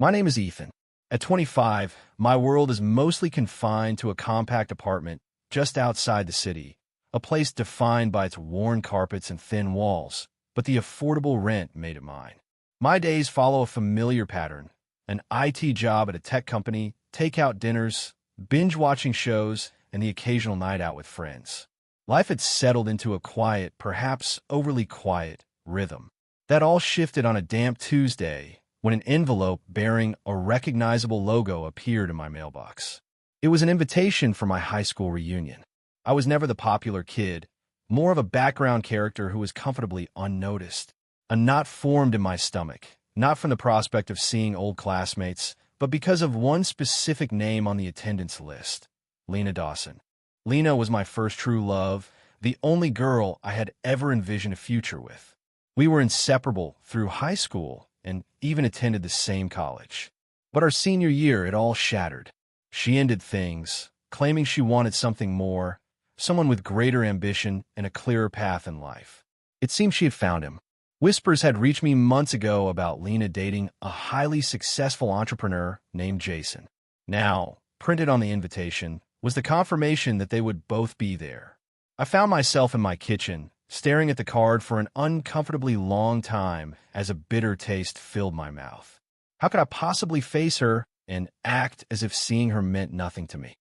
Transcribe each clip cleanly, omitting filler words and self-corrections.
My name is Ethan. At 25, my world is mostly confined to a compact apartment just outside the city, a place defined by its worn carpets and thin walls, but the affordable rent made it mine. My days follow a familiar pattern: an IT job at a tech company, takeout dinners, binge-watching shows, and the occasional night out with friends. Life had settled into a quiet, perhaps overly quiet, rhythm. That all shifted on a damp Tuesday when an envelope bearing a recognizable logo appeared in my mailbox. It was an invitation for my high school reunion. I was never the popular kid, more of a background character who was comfortably unnoticed. A knot formed in my stomach, not from the prospect of seeing old classmates, but because of one specific name on the attendance list: Lena Dawson. Lena was my first true love, the only girl I had ever envisioned a future with. We were inseparable through high school and even attended the same college. But our senior year, it all shattered. She ended things, claiming she wanted something more, someone with greater ambition and a clearer path in life. It seemed she had found him. Whispers had reached me months ago about Lena dating a highly successful entrepreneur named Jason. Now, printed on the invitation, was the confirmation that they would both be there. I found myself in my kitchen, staring at the card for an uncomfortably long time as a bitter taste filled my mouth. How could I possibly face her and act as if seeing her meant nothing to me?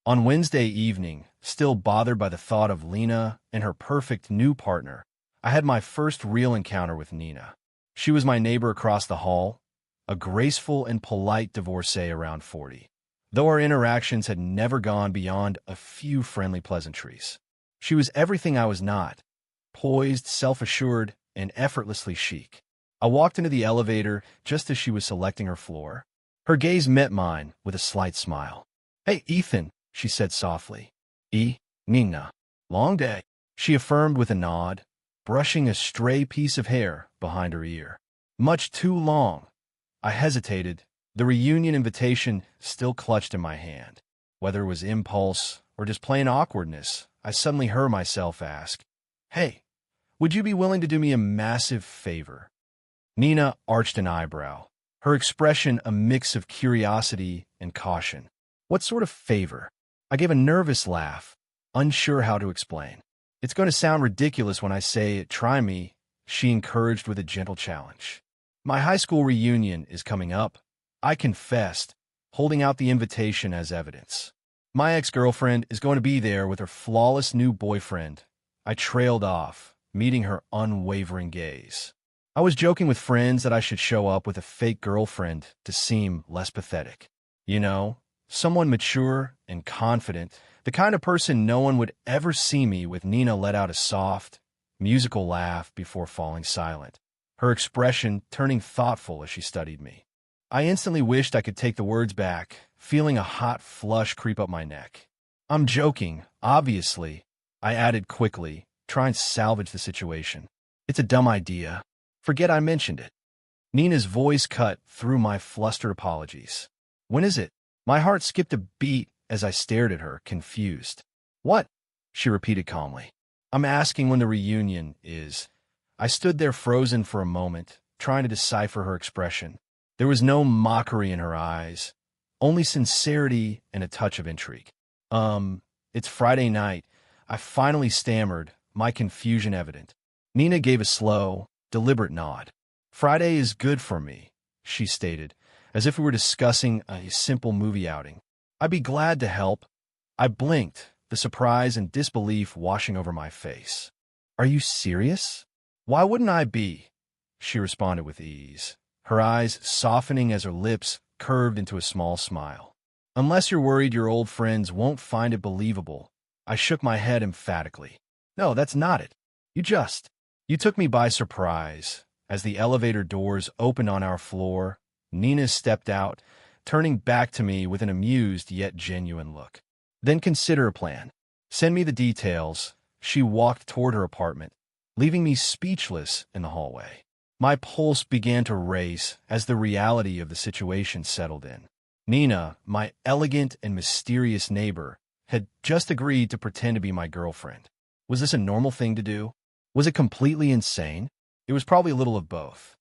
On Wednesday evening, still bothered by the thought of Lena and her perfect new partner, I had my first real encounter with Nina. She was my neighbor across the hall, a graceful and polite divorcee around 40, though our interactions had never gone beyond a few friendly pleasantries. She was everything I was not: poised, self-assured, and effortlessly chic. I walked into the elevator just as she was selecting her floor. Her gaze met mine with a slight smile. "Hey, Ethan," she said softly. Nina. "Long day," she affirmed with a nod, brushing a stray piece of hair behind her ear. "Much too long." I hesitated, the reunion invitation still clutched in my hand. Whether it was impulse or just plain awkwardness, I suddenly heard myself ask, "Hey, would you be willing to do me a massive favor?" Nina arched an eyebrow, her expression a mix of curiosity and caution. "What sort of favor?" I gave a nervous laugh, unsure how to explain. "It's going to sound ridiculous when I say it. Try me," she encouraged with a gentle challenge. "My high school reunion is coming up," I confessed, holding out the invitation as evidence. "My ex-girlfriend is going to be there with her flawless new boyfriend." I trailed off, meeting her unwavering gaze. I was joking with friends that I should show up with a fake girlfriend to seem less pathetic. You know, someone mature and confident, the kind of person no one would ever see me with. Nina let out a soft, musical laugh before falling silent, her expression turning thoughtful as she studied me. I instantly wished I could take the words back, feeling a hot flush creep up my neck. "I'm joking, obviously," I added quickly, trying to salvage the situation. "It's a dumb idea. Forget I mentioned it." Nina's voice cut through my flustered apologies. "When is it?" My heart skipped a beat as I stared at her, confused. "What?" she repeated calmly. "I'm asking when the reunion is." I stood there frozen for a moment, trying to decipher her expression. There was no mockery in her eyes, only sincerity and a touch of intrigue. It's Friday night," I finally stammered, my confusion evident. Nina gave a slow, deliberate nod. "Friday is good for me," she stated, as if we were discussing a simple movie outing. "I'd be glad to help." I blinked, the surprise and disbelief washing over my face. "Are you serious?" "Why wouldn't I be?" she responded with ease, her eyes softening as her lips curved into a small smile. "Unless you're worried your old friends won't find it believable." I shook my head emphatically. "No, that's not it. You took me by surprise." As the elevator doors opened on our floor, Nina stepped out, turning back to me with an amused yet genuine look. "Then consider a plan. Send me the details." She walked toward her apartment, leaving me speechless in the hallway. My pulse began to race as the reality of the situation settled in. Nina, my elegant and mysterious neighbor, had just agreed to pretend to be my girlfriend. Was this a normal thing to do? Was it completely insane? It was probably a little of both.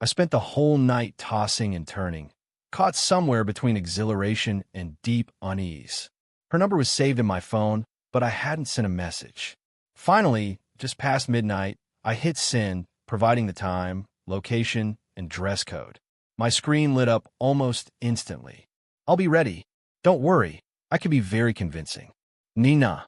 I spent the whole night tossing and turning, caught somewhere between exhilaration and deep unease. Her number was saved in my phone, but I hadn't sent a message. Finally, just past midnight, I hit send, providing the time, location, and dress code. My screen lit up almost instantly. "I'll be ready. Don't worry, I can be very convincing. Nina."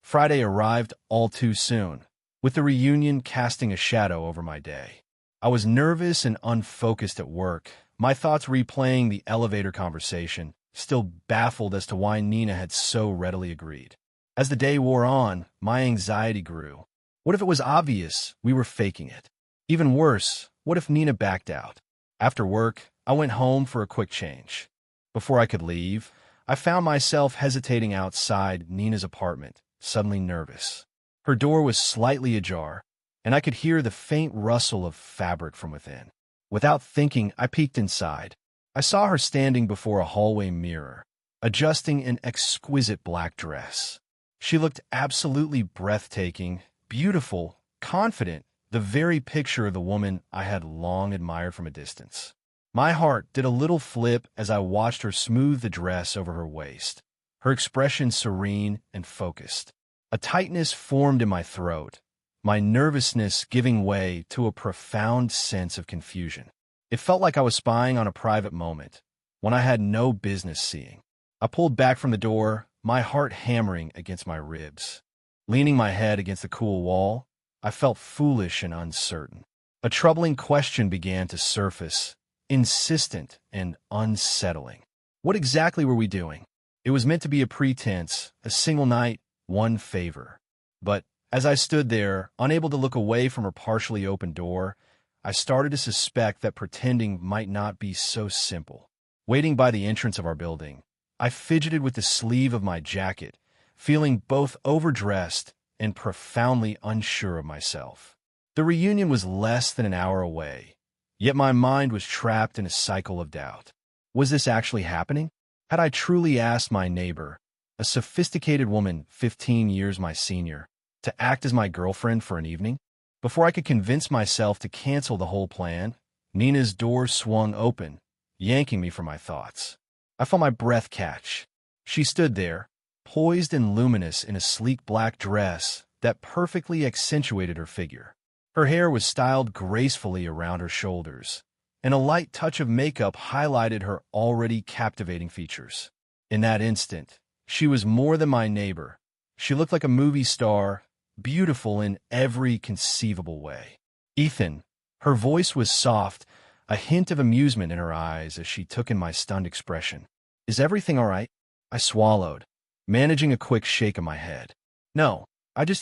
Friday arrived all too soon, with the reunion casting a shadow over my day. I was nervous and unfocused at work, my thoughts replaying the elevator conversation, still baffled as to why Nina had so readily agreed. As the day wore on, my anxiety grew. What if it was obvious we were faking it? Even worse, what if Nina backed out? After work, I went home for a quick change. Before I could leave, I found myself hesitating outside Nina's apartment, suddenly nervous. Her door was slightly ajar, and I could hear the faint rustle of fabric from within. Without thinking, I peeked inside. I saw her standing before a hallway mirror, adjusting an exquisite black dress. She looked absolutely breathtaking, beautiful, confident, the very picture of the woman I had long admired from a distance. My heart did a little flip as I watched her smooth the dress over her waist, her expression serene and focused. A tightness formed in my throat, my nervousness giving way to a profound sense of confusion. It felt like I was spying on a private moment, one I had no business seeing. I pulled back from the door, my heart hammering against my ribs. Leaning my head against the cool wall, I felt foolish and uncertain. A troubling question began to surface, insistent and unsettling. What exactly were we doing? It was meant to be a pretense, a single night, one favor. But as I stood there, unable to look away from her partially open door, I started to suspect that pretending might not be so simple. Waiting by the entrance of our building, I fidgeted with the sleeve of my jacket, feeling both overdressed and profoundly unsure of myself. The reunion was less than an hour away, yet my mind was trapped in a cycle of doubt. Was this actually happening? Had I truly asked my neighbor, a sophisticated woman 15 years my senior, to act as my girlfriend for an evening? Before I could convince myself to cancel the whole plan, Nina's door swung open, yanking me from my thoughts. I felt my breath catch. She stood there, poised and luminous in a sleek black dress that perfectly accentuated her figure. Her hair was styled gracefully around her shoulders, and a light touch of makeup highlighted her already captivating features. In that instant, she was more than my neighbor. She looked like a movie star, beautiful in every conceivable way. "Ethan." Her voice was soft, a hint of amusement in her eyes as she took in my stunned expression. "Is everything all right?" I swallowed, managing a quick shake of my head. "No,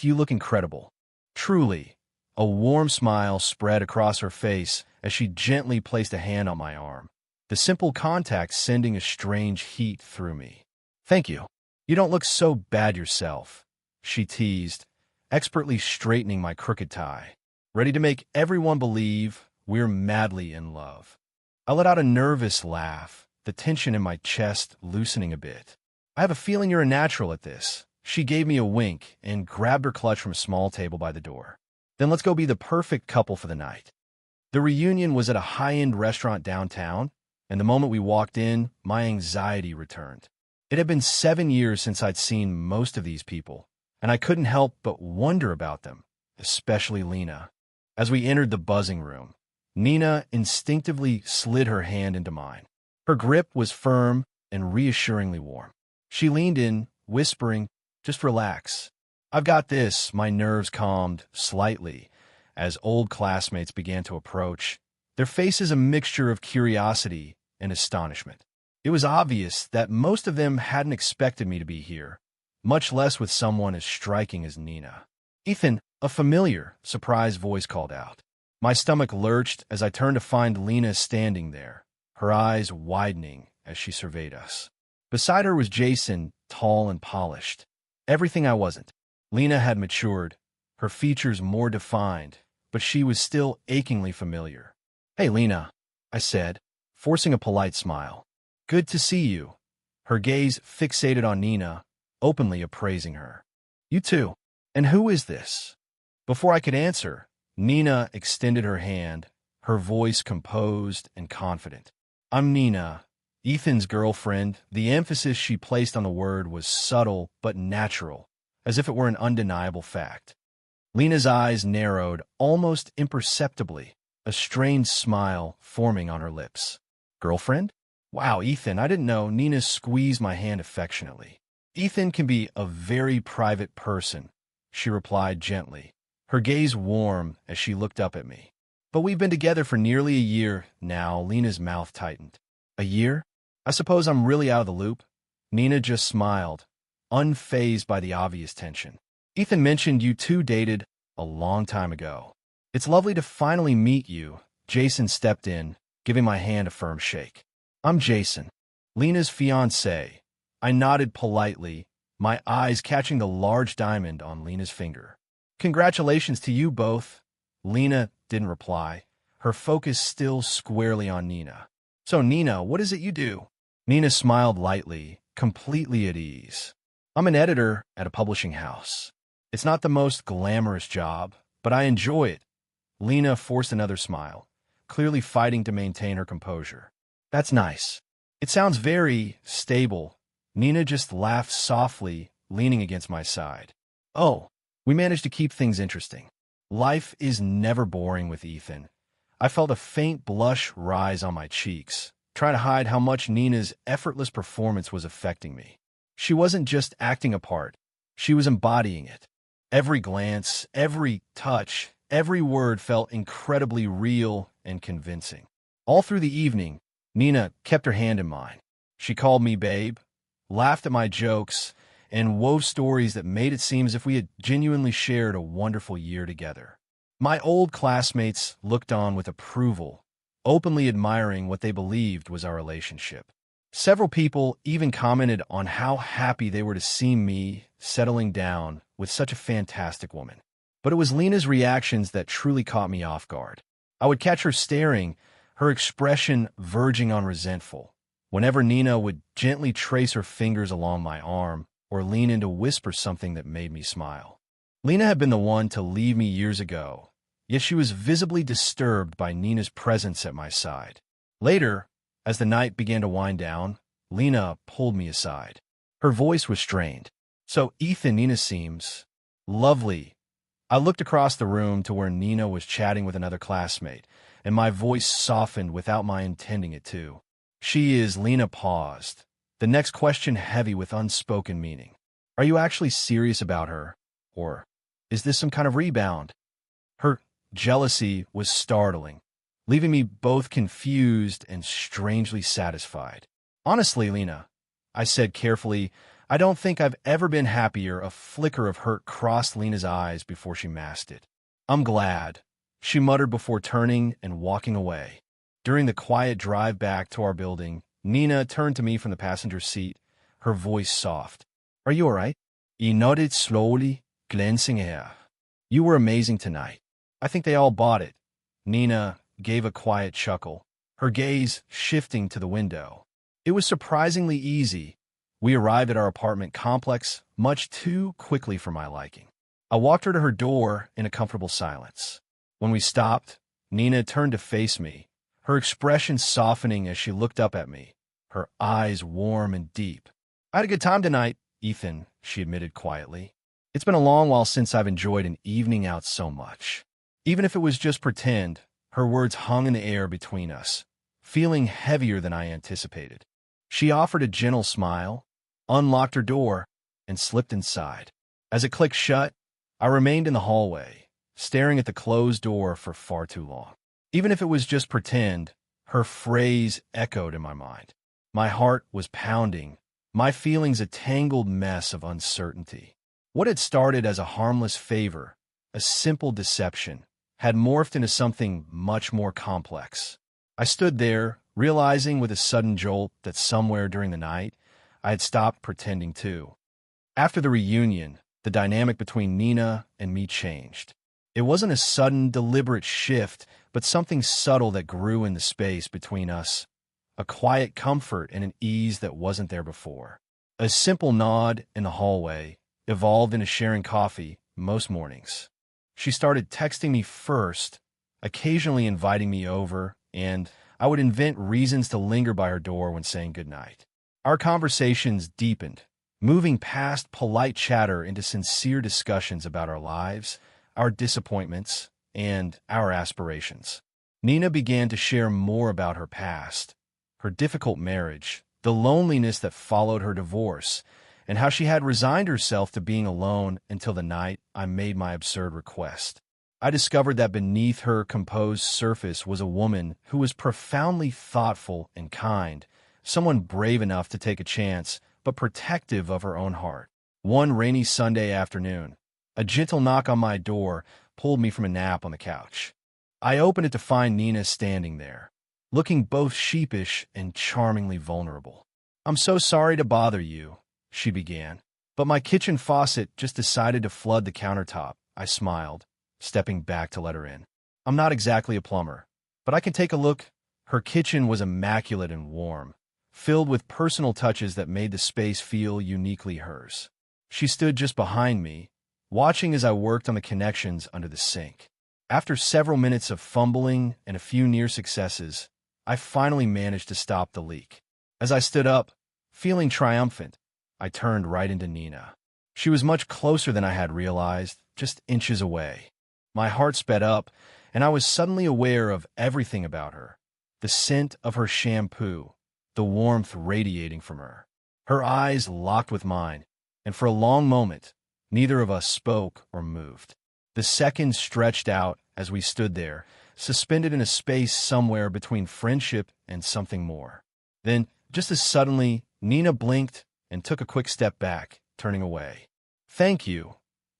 you look incredible." Truly. A warm smile spread across her face as she gently placed a hand on my arm, the simple contact sending a strange heat through me. "Thank you. You don't look so bad yourself," she teased, expertly straightening my crooked tie. "Ready to make everyone believe we're madly in love." I let out a nervous laugh, the tension in my chest loosening a bit. "I have a feeling you're a natural at this." She gave me a wink and grabbed her clutch from a small table by the door. "Then let's go be the perfect couple for the night." The reunion was at a high-end restaurant downtown, and the moment we walked in, my anxiety returned. It had been 7 years since I'd seen most of these people, and I couldn't help but wonder about them, especially Lena. As we entered the buzzing room, Nina instinctively slid her hand into mine. Her grip was firm and reassuringly warm. She leaned in, whispering, "Just relax. I've got this." My nerves calmed slightly as old classmates began to approach, their faces a mixture of curiosity and astonishment. It was obvious that most of them hadn't expected me to be here, much less with someone as striking as Nina. "Ethan," a familiar, surprised voice called out. My stomach lurched as I turned to find Lena standing there, her eyes widening as she surveyed us. Beside her was Jason, tall and polished. Everything I wasn't. Lena had matured, her features more defined, but she was still achingly familiar. "Hey, Lena," I said, forcing a polite smile. "Good to see you." Her gaze fixated on Nina, openly appraising her. "You too. And who is this?" Before I could answer, Nina extended her hand, her voice composed and confident. "I'm Nina, Ethan's girlfriend. The emphasis she placed on the word was subtle but natural, as if it were an undeniable fact. Lena's eyes narrowed almost imperceptibly, a strained smile forming on her lips. Girlfriend? Wow, Ethan, I didn't know. Nina squeezed my hand affectionately. Ethan can be a very private person, she replied gently, her gaze warm as she looked up at me. But we've been together for nearly a year now. Lena's mouth tightened. A year? I suppose I'm really out of the loop? Nina just smiled, unfazed by the obvious tension. Ethan mentioned you two dated a long time ago. It's lovely to finally meet you. Jason stepped in, giving my hand a firm shake. I'm Jason, Lena's fiancé. I nodded politely, my eyes catching the large diamond on Lena's finger. Congratulations to you both. Lena didn't reply, her focus still squarely on Nina. So, Nina, what is it you do? Nina smiled lightly, completely at ease. I'm an editor at a publishing house. It's not the most glamorous job, but I enjoy it. Lena forced another smile, clearly fighting to maintain her composure. That's nice. It sounds very stable. Nina just laughed softly, leaning against my side. Oh, we managed to keep things interesting. Life is never boring with Ethan. I felt a faint blush rise on my cheeks, trying to hide how much Nina's effortless performance was affecting me. She wasn't just acting a part. She was embodying it. Every glance, every touch, every word felt incredibly real and convincing. All through the evening, Nina kept her hand in mine. She called me babe, laughed at my jokes, and wove stories that made it seem as if we had genuinely shared a wonderful year together. My old classmates looked on with approval, openly admiring what they believed was our relationship. Several people even commented on how happy they were to see me settling down with such a fantastic woman. But it was Lena's reactions that truly caught me off guard. I would catch her staring, her expression verging on resentful, whenever Nina would gently trace her fingers along my arm or lean in to whisper something that made me smile. Lena had been the one to leave me years ago, yet she was visibly disturbed by Nina's presence at my side. Later, as the night began to wind down, Lena pulled me aside. Her voice was strained. So, Ethan, Nina seems lovely. I looked across the room to where Nina was chatting with another classmate, and my voice softened without my intending it to. She is. Lena paused, the next question heavy with unspoken meaning. Are you actually serious about her? Or is this some kind of rebound? Her jealousy was startling, leaving me both confused and strangely satisfied. Honestly, Lena, I said carefully, I don't think I've ever been happier. A flicker of hurt crossed Lena's eyes before she masked it. I'm glad, she muttered before turning and walking away. During the quiet drive back to our building, Nina turned to me from the passenger seat, her voice soft. Are you all right? He nodded slowly, glancing at her. You were amazing tonight. I think they all bought it. Nina gave a quiet chuckle, her gaze shifting to the window. It was surprisingly easy. We arrived at our apartment complex much too quickly for my liking. I walked her to her door in a comfortable silence. When we stopped, Nina turned to face me, her expression softening as she looked up at me, her eyes warm and deep. I had a good time tonight, Ethan, she admitted quietly. It's been a long while since I've enjoyed an evening out so much. Even if it was just pretend, her words hung in the air between us, feeling heavier than I anticipated. She offered a gentle smile, unlocked her door, and slipped inside. As it clicked shut, I remained in the hallway, staring at the closed door for far too long. Even if it was just pretend, her phrase echoed in my mind. My heart was pounding, my feelings a tangled mess of uncertainty. What had started as a harmless favor, a simple deception, had morphed into something much more complex. I stood there, realizing with a sudden jolt that somewhere during the night, I had stopped pretending too. After the reunion, the dynamic between Nina and me changed. It wasn't a sudden, deliberate shift, but something subtle that grew in the space between us, a quiet comfort and an ease that wasn't there before. A simple nod in the hallway evolved into sharing coffee most mornings. She started texting me first, occasionally inviting me over, and I would invent reasons to linger by her door when saying goodnight. Our conversations deepened, moving past polite chatter into sincere discussions about our lives, our disappointments, and our aspirations. Nina began to share more about her past, her difficult marriage, the loneliness that followed her divorce, and how she had resigned herself to being alone until the night I made my absurd request. I discovered that beneath her composed surface was a woman who was profoundly thoughtful and kind, someone brave enough to take a chance, but protective of her own heart. One rainy Sunday afternoon, a gentle knock on my door pulled me from a nap on the couch. I opened it to find Nina standing there, looking both sheepish and charmingly vulnerable. "I'm so sorry to bother you," she began, "but my kitchen faucet just decided to flood the countertop." I smiled, stepping back to let her in. "I'm not exactly a plumber, but I can take a look." Her kitchen was immaculate and warm, filled with personal touches that made the space feel uniquely hers. She stood just behind me, watching as I worked on the connections under the sink. After several minutes of fumbling and a few near successes, I finally managed to stop the leak. As I stood up, feeling triumphant, I turned right into Nina. She was much closer than I had realized, just inches away. My heart sped up, and I was suddenly aware of everything about her. The scent of her shampoo, the warmth radiating from her. Her eyes locked with mine, and for a long moment, neither of us spoke or moved. The seconds stretched out as we stood there, suspended in a space somewhere between friendship and something more. Then, just as suddenly, Nina blinked and took a quick step back, turning away. "Thank you,"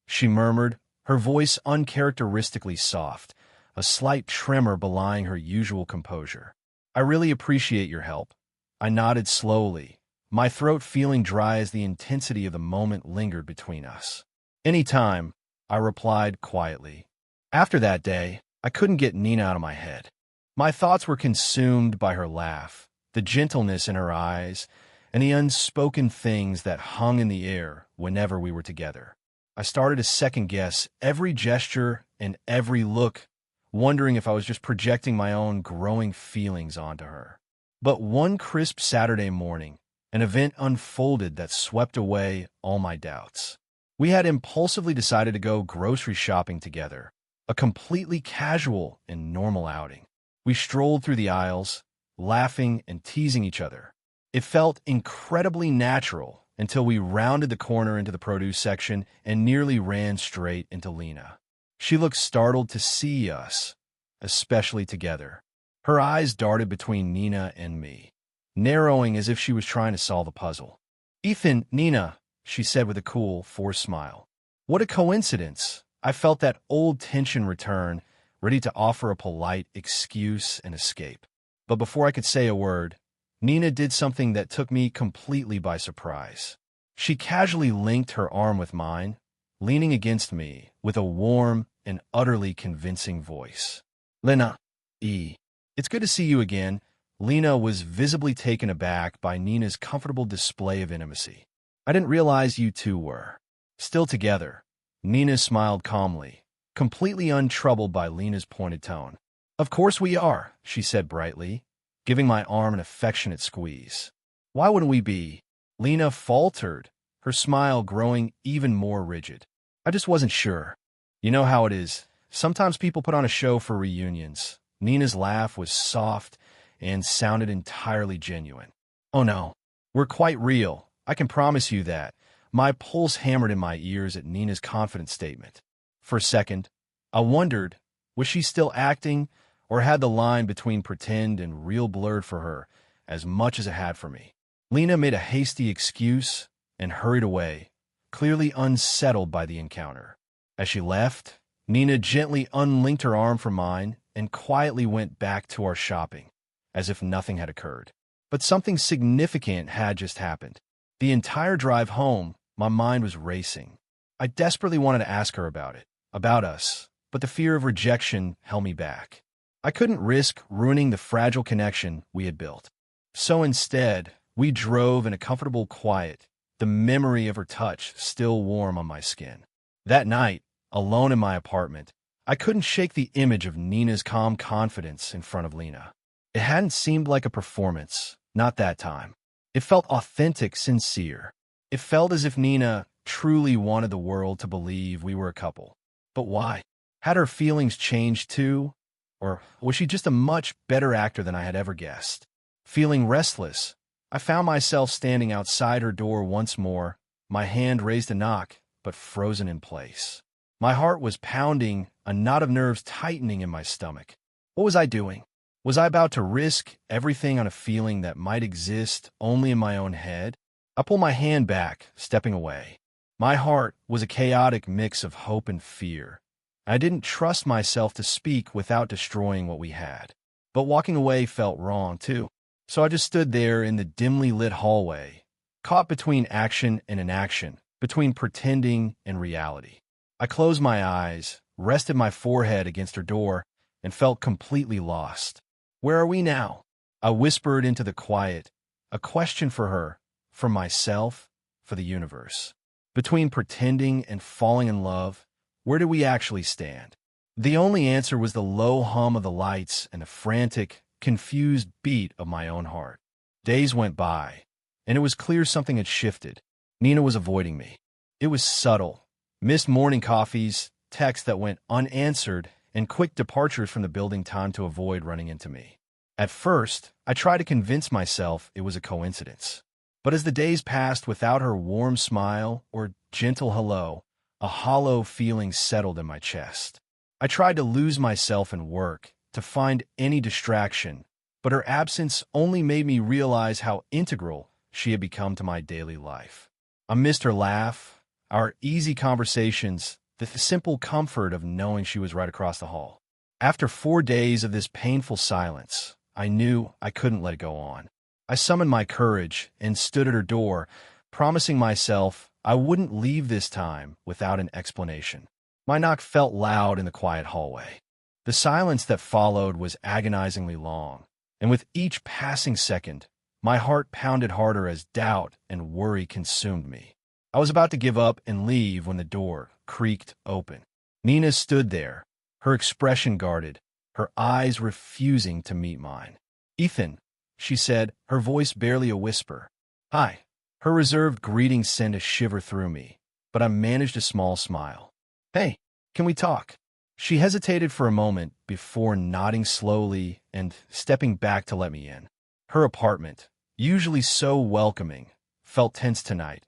she murmured, her voice uncharacteristically soft, a slight tremor belying her usual composure. "I really appreciate your help." I nodded slowly, my throat feeling dry as the intensity of the moment lingered between us. "Anytime," I replied quietly. After that day, I couldn't get Nina out of my head. My thoughts were consumed by her laugh, the gentleness in her eyes, and the unspoken things that hung in the air whenever we were together. I started to second-guess every gesture and every look, wondering if I was just projecting my own growing feelings onto her. But one crisp Saturday morning, an event unfolded that swept away all my doubts. We had impulsively decided to go grocery shopping together, a completely casual and normal outing. We strolled through the aisles, laughing and teasing each other. It felt incredibly natural until we rounded the corner into the produce section and nearly ran straight into Lena. She looked startled to see us, especially together. Her eyes darted between Nina and me, narrowing as if she was trying to solve a puzzle. "Ethan, Nina," she said with a cool, forced smile. "What a coincidence." I felt that old tension return, ready to offer a polite excuse and escape. But before I could say a word, Nina did something that took me completely by surprise. She casually linked her arm with mine, leaning against me with a warm and utterly convincing voice. "Lena, it's good to see you again." Lena was visibly taken aback by Nina's comfortable display of intimacy. "I didn't realize you two were still together." Nina smiled calmly, completely untroubled by Lena's pointed tone. "Of course we are," she said brightly, giving my arm an affectionate squeeze. "Why wouldn't we be?" Lena faltered, her smile growing even more rigid. "I just wasn't sure. You know how it is. Sometimes people put on a show for reunions." Nina's laugh was soft and sounded entirely genuine. "Oh no, we're quite real. I can promise you that." My pulse hammered in my ears at Nina's confident statement. For a second, I wondered, was she still acting, or had the line between pretend and real blurred for her as much as it had for me? Lena made a hasty excuse and hurried away, clearly unsettled by the encounter. As she left, Nina gently unlinked her arm from mine and quietly went back to our shopping, as if nothing had occurred. But something significant had just happened. The entire drive home, my mind was racing. I desperately wanted to ask her about it, about us, but the fear of rejection held me back. I couldn't risk ruining the fragile connection we had built. So instead, we drove in a comfortable quiet, the memory of her touch still warm on my skin. That night, alone in my apartment, I couldn't shake the image of Nina's calm confidence in front of Lena. It hadn't seemed like a performance, not that time. It felt authentic, sincere. It felt as if Nina truly wanted the world to believe we were a couple. But why? Had her feelings changed too? Or was she just a much better actor than I had ever guessed? Feeling restless, I found myself standing outside her door once more, my hand raised to knock, but frozen in place. My heart was pounding, a knot of nerves tightening in my stomach. What was I doing? Was I about to risk everything on a feeling that might exist only in my own head? I pulled my hand back, stepping away. My heart was a chaotic mix of hope and fear. I didn't trust myself to speak without destroying what we had. But walking away felt wrong, too. So I just stood there in the dimly lit hallway, caught between action and inaction, between pretending and reality. I closed my eyes, rested my forehead against her door, and felt completely lost. Where are we now? I whispered into the quiet, a question for her, for myself, for the universe. Between pretending and falling in love, where do we actually stand? The only answer was the low hum of the lights and the frantic, confused beat of my own heart. Days went by, and it was clear something had shifted. Nina was avoiding me. It was subtle. Missed morning coffees, texts that went unanswered, and quick departures from the building timed to avoid running into me. At first, I tried to convince myself it was a coincidence. But as the days passed without her warm smile or gentle hello, a hollow feeling settled in my chest. I tried to lose myself in work, to find any distraction, but her absence only made me realize how integral she had become to my daily life. I missed her laugh, our easy conversations, the simple comfort of knowing she was right across the hall. After 4 days of this painful silence, I knew I couldn't let it go on. I summoned my courage and stood at her door, promising myself I wouldn't leave this time without an explanation. My knock felt loud in the quiet hallway. The silence that followed was agonizingly long, and with each passing second, my heart pounded harder as doubt and worry consumed me. I was about to give up and leave when the door creaked open. Nina stood there, her expression guarded, her eyes refusing to meet mine. "Ethan," she said, her voice barely a whisper. "Hi." Her reserved greeting sent a shiver through me, but I managed a small smile. "Hey, can we talk?" She hesitated for a moment before nodding slowly and stepping back to let me in. Her apartment, usually so welcoming, felt tense tonight,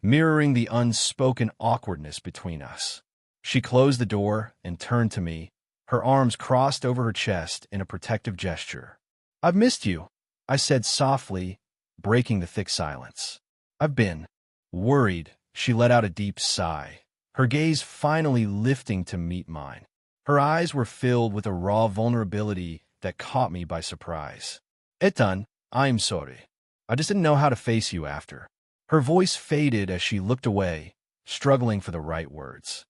mirroring the unspoken awkwardness between us. She closed the door and turned to me, her arms crossed over her chest in a protective gesture. "I've missed you," I said softly, breaking the thick silence. "I've been worried." She let out a deep sigh, her gaze finally lifting to meet mine. Her eyes were filled with a raw vulnerability that caught me by surprise. "Ethan, I'm sorry. I just didn't know how to face you after." Her voice faded as she looked away, struggling for the right words.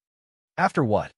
"After what?"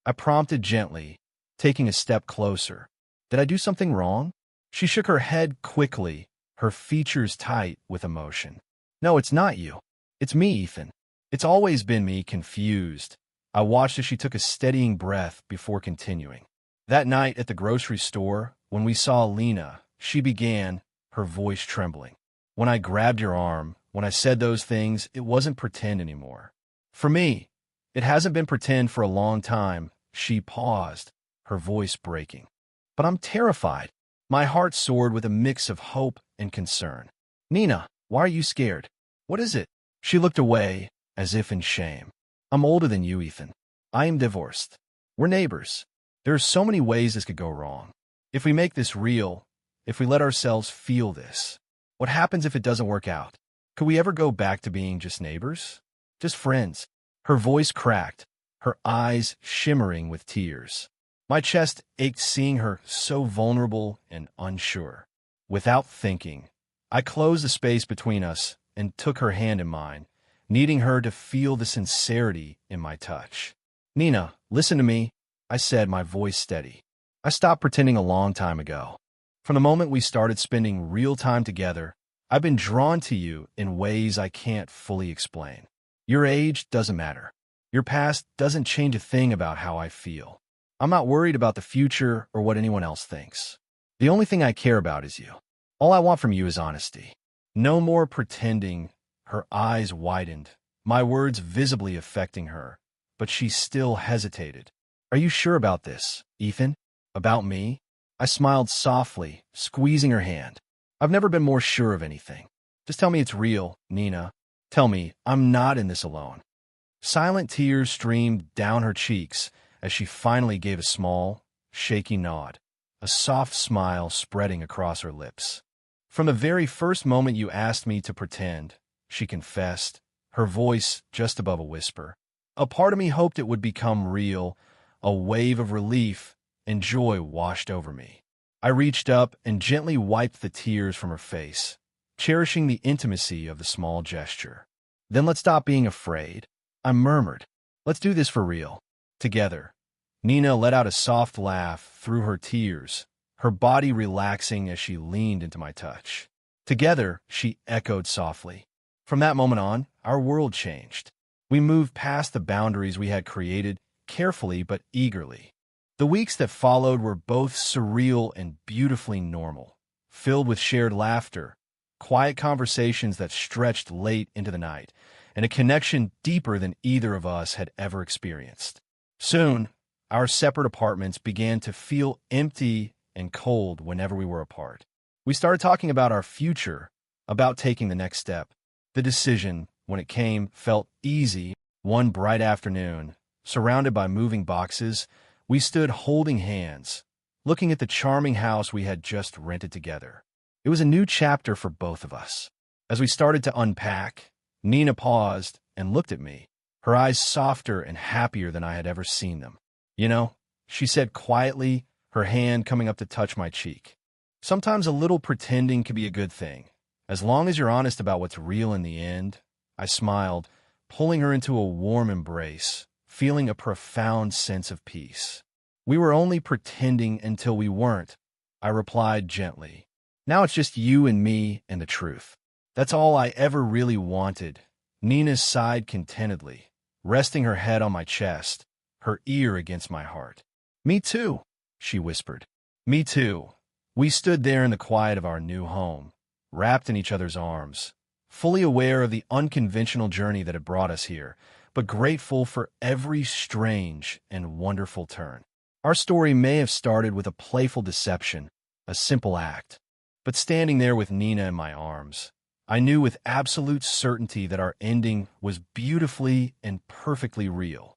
I prompted gently, taking a step closer. "Did I do something wrong?" She shook her head quickly, her features tight with emotion. "No, it's not you. It's me, Ethan. It's always been me, confused." I watched as she took a steadying breath before continuing. "That night at the grocery store, when we saw Lena," she began, her voice trembling. "When I grabbed your arm, when I said those things, it wasn't pretend anymore. For me, it hasn't been pretend for a long time." She paused, her voice breaking. "But I'm terrified." My heart soared with a mix of hope and concern. "Nina, why are you scared? What is it?" She looked away, as if in shame. "I'm older than you, Ethan. I am divorced. We're neighbors. There are so many ways this could go wrong. If we make this real, if we let ourselves feel this, what happens if it doesn't work out? Could we ever go back to being just neighbors? Just friends?" Her voice cracked, her eyes shimmering with tears. My chest ached seeing her so vulnerable and unsure. Without thinking, I closed the space between us and took her hand in mine, needing her to feel the sincerity in my touch. "Nina, listen to me," I said, my voice steady. "I stopped pretending a long time ago. From the moment we started spending real time together, I've been drawn to you in ways I can't fully explain. Your age doesn't matter. Your past doesn't change a thing about how I feel. I'm not worried about the future or what anyone else thinks. The only thing I care about is you. All I want from you is honesty. No more pretending." Her eyes widened, my words visibly affecting her, but she still hesitated. "Are you sure about this, Ethan? About me?" I smiled softly, squeezing her hand. "I've never been more sure of anything. Just tell me it's real, Nina. Tell me I'm not in this alone." Silent tears streamed down her cheeks as she finally gave a small, shaky nod, a soft smile spreading across her lips. "From the very first moment you asked me to pretend," she confessed, her voice just above a whisper, "a part of me hoped it would become real." A wave of relief and joy washed over me. I reached up and gently wiped the tears from her face, cherishing the intimacy of the small gesture. "Then let's stop being afraid," I murmured. "Let's do this for real. Together." Nina let out a soft laugh through her tears, her body relaxing as she leaned into my touch. "Together," she echoed softly. From that moment on, our world changed. We moved past the boundaries we had created, carefully but eagerly. The weeks that followed were both surreal and beautifully normal, filled with shared laughter, quiet conversations that stretched late into the night, and a connection deeper than either of us had ever experienced. Soon, our separate apartments began to feel empty and cold whenever we were apart. We started talking about our future, about taking the next step. The decision, when it came, felt easy. One bright afternoon, surrounded by moving boxes, we stood holding hands, looking at the charming house we had just rented together. It was a new chapter for both of us. As we started to unpack, Nina paused and looked at me, her eyes softer and happier than I had ever seen them. "You know," she said quietly, her hand coming up to touch my cheek, "sometimes a little pretending can be a good thing, as long as you're honest about what's real in the end." I smiled, pulling her into a warm embrace, feeling a profound sense of peace. "We were only pretending until we weren't," I replied gently. "Now it's just you and me and the truth. That's all I ever really wanted." Nina sighed contentedly, resting her head on my chest, her ear against my heart. "Me too," she whispered. "Me too." We stood there in the quiet of our new home, wrapped in each other's arms, fully aware of the unconventional journey that had brought us here, but grateful for every strange and wonderful turn. Our story may have started with a playful deception, a simple act, but standing there with Nina in my arms, I knew with absolute certainty that our ending was beautifully and perfectly real.